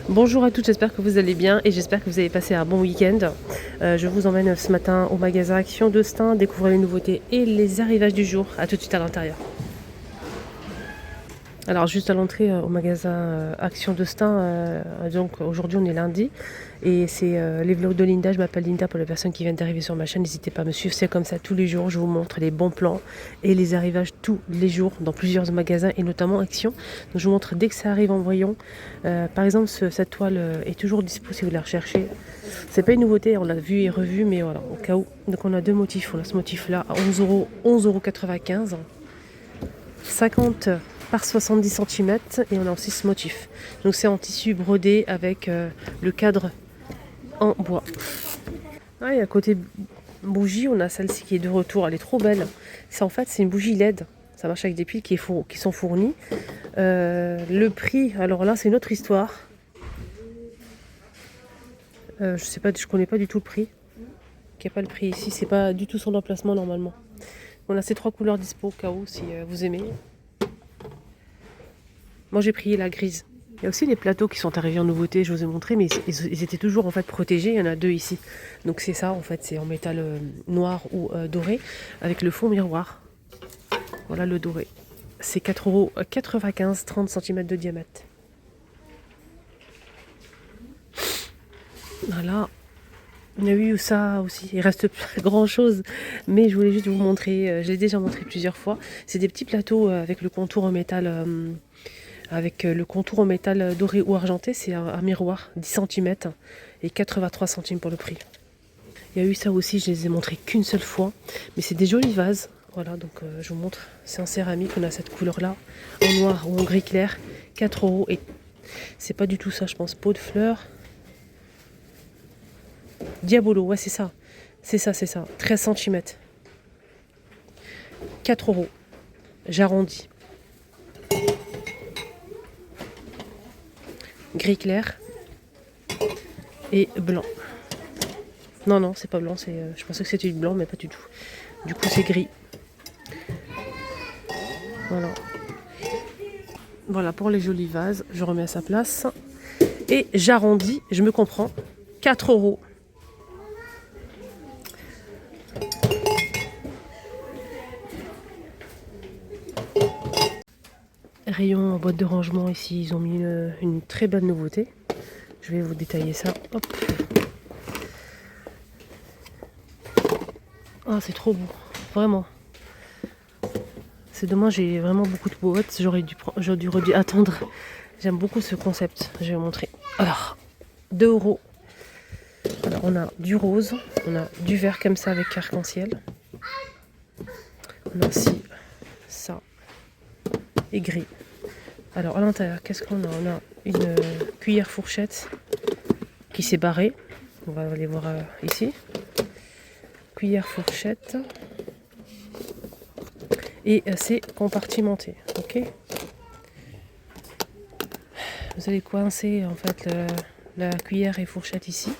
Bonjour à toutes, j'espère que vous allez bien et j'espère que vous avez passé un bon week-end. Je vous emmène ce matin au magasin Action de Stein, découvrir les nouveautés et les arrivages du jour. A tout de suite à l'intérieur. Alors juste à l'entrée au magasin Action de Stein, donc aujourd'hui on est lundi et c'est les vlogs de Linda. Je m'appelle Linda pour les personnes qui viennent d'arriver sur ma chaîne. N'hésitez pas à me suivre, c'est comme ça tous les jours. Je vous montre les bons plans et les arrivages tous les jours dans plusieurs magasins et notamment Action. Donc je vous montre dès que ça arrive en voyant. Par exemple cette toile est toujours dispo si vous la recherchez. C'est pas une nouveauté, on l'a vu et revu, mais voilà, au cas où. Donc on a deux motifs. On a ce motif là à 11 €, 11,95 €. 50 par 70 cm et on a aussi ce motif. Donc c'est en tissu brodé avec le cadre en bois. Ah, et à côté bougie, on a celle-ci qui est de retour, elle est trop belle. C'est en fait c'est une bougie LED. Ça marche avec des piles qui sont fournies. Le prix, alors là c'est une autre histoire. Je sais pas, je connais pas du tout le prix. Il n'y a pas le prix ici, c'est pas du tout son emplacement normalement. On a ces trois couleurs dispo au cas où si vous aimez. Moi j'ai pris la grise. Il y a aussi les plateaux qui sont arrivés en nouveauté, je vous ai montré, mais ils étaient toujours en fait protégés. Il y en a deux ici. Donc c'est ça en fait, c'est en métal noir ou doré avec le fond miroir. Voilà le doré. C'est 4,95 €, 30 cm de diamètre. Voilà. Il y a eu ça aussi, il reste pas grand chose, mais je voulais juste vous montrer, je l'ai déjà montré plusieurs fois. C'est des petits plateaux avec le contour en métal doré ou argenté, c'est un miroir 10 cm et 83 centimes pour le prix. Il y a eu ça aussi, je les ai montrés qu'une seule fois, mais c'est des jolis vases. Voilà, donc je vous montre, c'est en céramique, on a cette couleur-là, en noir ou en gris clair, 4 € et c'est pas du tout ça, je pense, pot de fleurs. Diabolo, ouais c'est ça, 13 cm, 4 €, j'arrondis. Gris clair et blanc. Non, c'est pas blanc, je pensais que c'était du blanc, mais pas du tout. Du coup, c'est gris. Voilà. Voilà pour les jolis vases, je remets à sa place. Et j'arrondis, je me comprends, 4 €. Rayon en boîte de rangement ici, ils ont mis une très bonne nouveauté. Je vais vous détailler ça. Hop. Ah, c'est trop beau, vraiment. C'est dommage, j'ai vraiment beaucoup de boîtes. J'aurais dû attendre. J'aime beaucoup ce concept. Je vais vous montrer. Alors, 2 €. Alors, on a du rose, on a du vert comme ça avec arc-en-ciel. On a aussi ça et gris. Alors, à l'intérieur, qu'est-ce qu'on a? On a une cuillère fourchette qui s'est barrée. On va aller voir ici. Cuillère fourchette. Et c'est compartimenté. Ok. Vous allez coincer en fait la cuillère et fourchette ici.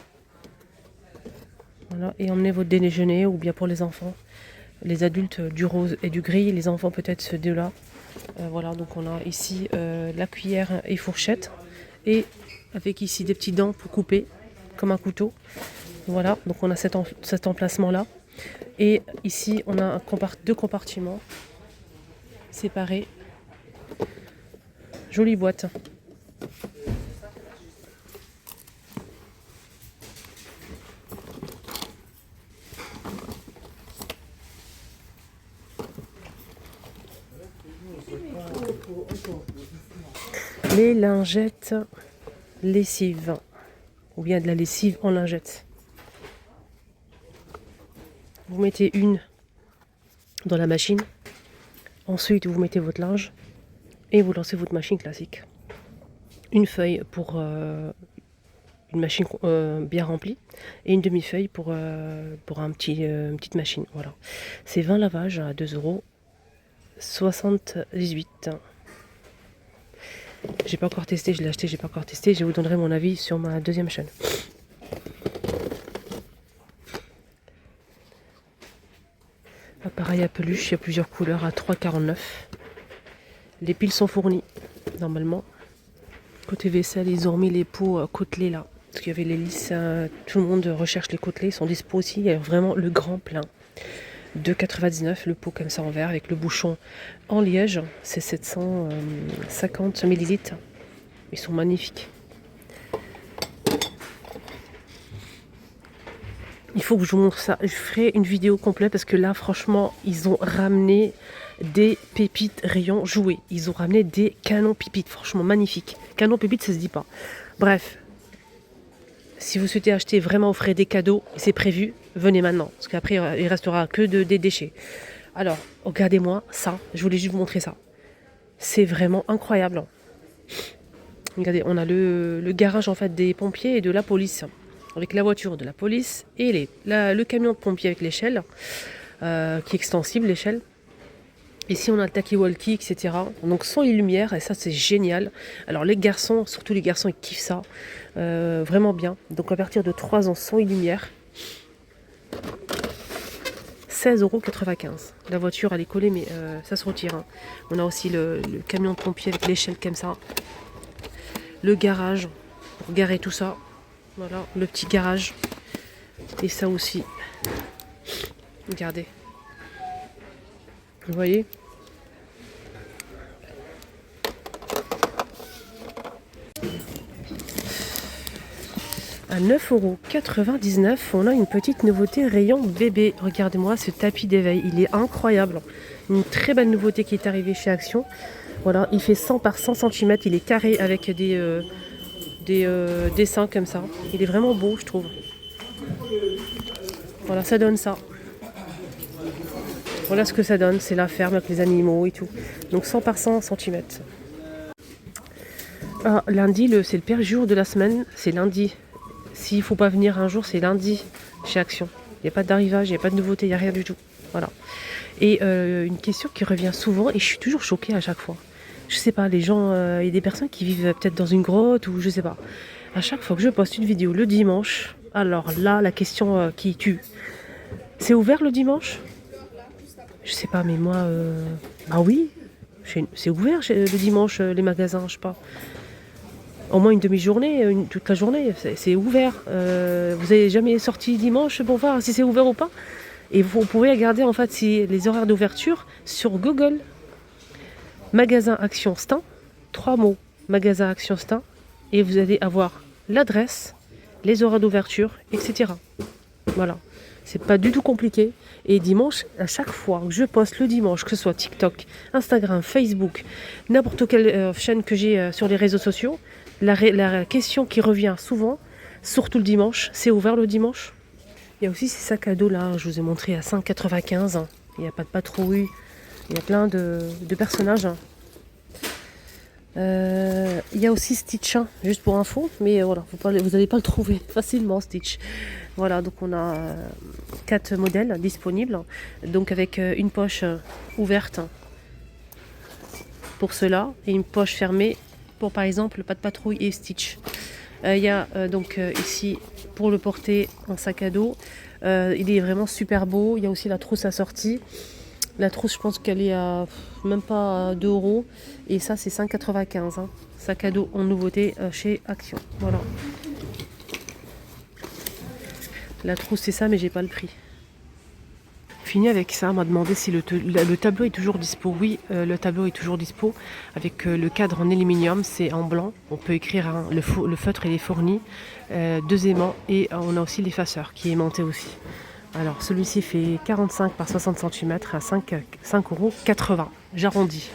Voilà, et emmener votre déjeuner ou bien pour les enfants. Les adultes du rose et du gris, les enfants peut-être ce deux-là. Voilà, donc on a ici la cuillère et fourchette. Et avec ici des petits dents pour couper, comme un couteau. Voilà, donc on a cet emplacement-là. Et ici, on a deux compartiments séparés. Jolie boîte. Les lingettes lessive, ou bien de la lessive en lingette. Vous mettez une dans la machine, ensuite vous mettez votre linge et vous lancez votre machine classique. Une feuille pour une machine bien remplie et une demi-feuille pour une petite machine. Voilà. C'est 20 lavages à 2,78 €. J'ai pas encore testé, je l'ai acheté, j'ai pas encore testé. Je vous donnerai mon avis sur ma deuxième chaîne. Appareil à peluche, il y a plusieurs couleurs à 3,49 €. Les piles sont fournies normalement. Côté vaisselle, ils ont mis les pots côtelés là. Parce qu'il y avait les lisses, tout le monde recherche les côtelés, ils sont dispo aussi. Il y a vraiment le grand plein. 2,99 le pot comme ça en verre avec le bouchon en liège. C'est 750 millilitres. Ils sont magnifiques. Il faut que je vous montre ça. Je ferai une vidéo complète parce que là, franchement, ils ont ramené des pépites rayon jouets. Ils ont ramené des canons pépites. Franchement, magnifiques. Canons pépites, ça se dit pas. Bref. Si vous souhaitez acheter vraiment offrir des cadeaux, c'est prévu, venez maintenant. Parce qu'après, il restera que des déchets. Alors, regardez-moi ça. Je voulais juste vous montrer ça. C'est vraiment incroyable. Regardez, on a le garage en fait des pompiers et de la police. Avec la voiture de la police et le camion de pompier avec l'échelle, qui est extensible, l'échelle. Ici, on a le talkie-walkie, etc. Donc, son et lumière, et ça, c'est génial. Alors, les garçons, surtout les garçons, ils kiffent ça. Vraiment bien. Donc, à partir de 3 ans, son et lumière. 16,95 €. La voiture, elle est collée, mais ça se retire. Hein. On a aussi le camion de pompier avec l'échelle comme ça. Le garage, pour garer tout ça. Voilà, le petit garage. Et ça aussi. Regardez. Vous voyez ? À 9,99 €, on a une petite nouveauté rayon bébé. Regardez-moi ce tapis d'éveil, il est incroyable. Une très belle nouveauté qui est arrivée chez Action. Voilà, il fait 100 par 100 cm, il est carré avec des dessins comme ça. Il est vraiment beau, je trouve. Voilà, ça donne ça. Voilà ce que ça donne, c'est la ferme avec les animaux et tout. Donc 100 par 100 cm. Ah, lundi, c'est le pire jour de la semaine, c'est lundi. S'il ne faut pas venir un jour, c'est lundi chez Action. Il n'y a pas d'arrivage, il n'y a pas de nouveauté, il n'y a rien du tout. Voilà. Et une question qui revient souvent, et je suis toujours choquée à chaque fois. Je sais pas, les gens, il y a des personnes qui vivent peut-être dans une grotte ou je sais pas. À chaque fois que je poste une vidéo le dimanche, alors là, la question qui tue. C'est ouvert le dimanche ? Je sais pas, mais moi... Ah oui, c'est ouvert le dimanche, les magasins, je sais pas. Au moins une demi-journée, toute la journée, c'est ouvert. Vous n'avez jamais sorti dimanche pour voir si c'est ouvert ou pas. Et vous pourrez regarder en fait les horaires d'ouverture sur Google. Magasin Action Stein, 3 mots, Magasin Action Stein, et vous allez avoir l'adresse, les horaires d'ouverture, etc. Voilà, c'est pas du tout compliqué. Et dimanche, à chaque fois que je poste le dimanche, que ce soit TikTok, Instagram, Facebook, n'importe quelle chaîne que j'ai sur les réseaux sociaux, la question qui revient souvent, surtout le dimanche, c'est ouvert le dimanche. Il y a aussi ces sacs à dos là, je vous ai montré à 5,95 €. Il n'y a pas de patrouille, il y a plein de personnages. Il y a aussi Stitch, hein, juste pour info, mais voilà, vous n'allez pas le trouver facilement, Stitch. Voilà, donc on a 4 modèles disponibles, donc avec une poche ouverte pour cela et une poche fermée pour par exemple pas de patrouille et Stitch. Il y a donc ici pour le porter en sac à dos. Il est vraiment super beau. Il y a aussi la trousse assortie. La trousse, je pense qu'elle est à même pas 2 €. Et ça, c'est 5,95 €. Hein. Sac à dos en nouveauté chez Action. Voilà. La trousse, c'est ça, mais j'ai pas le prix. Fini avec ça, on m'a demandé si le tableau est toujours dispo. Oui, le tableau est toujours dispo avec le cadre en aluminium, c'est en blanc. On peut écrire, hein, le feutre il est fourni, 2 aimants et on a aussi l'effaceur qui est aimanté aussi. Alors celui-ci fait 45 par 60 cm à 5,80 €, j'arrondis.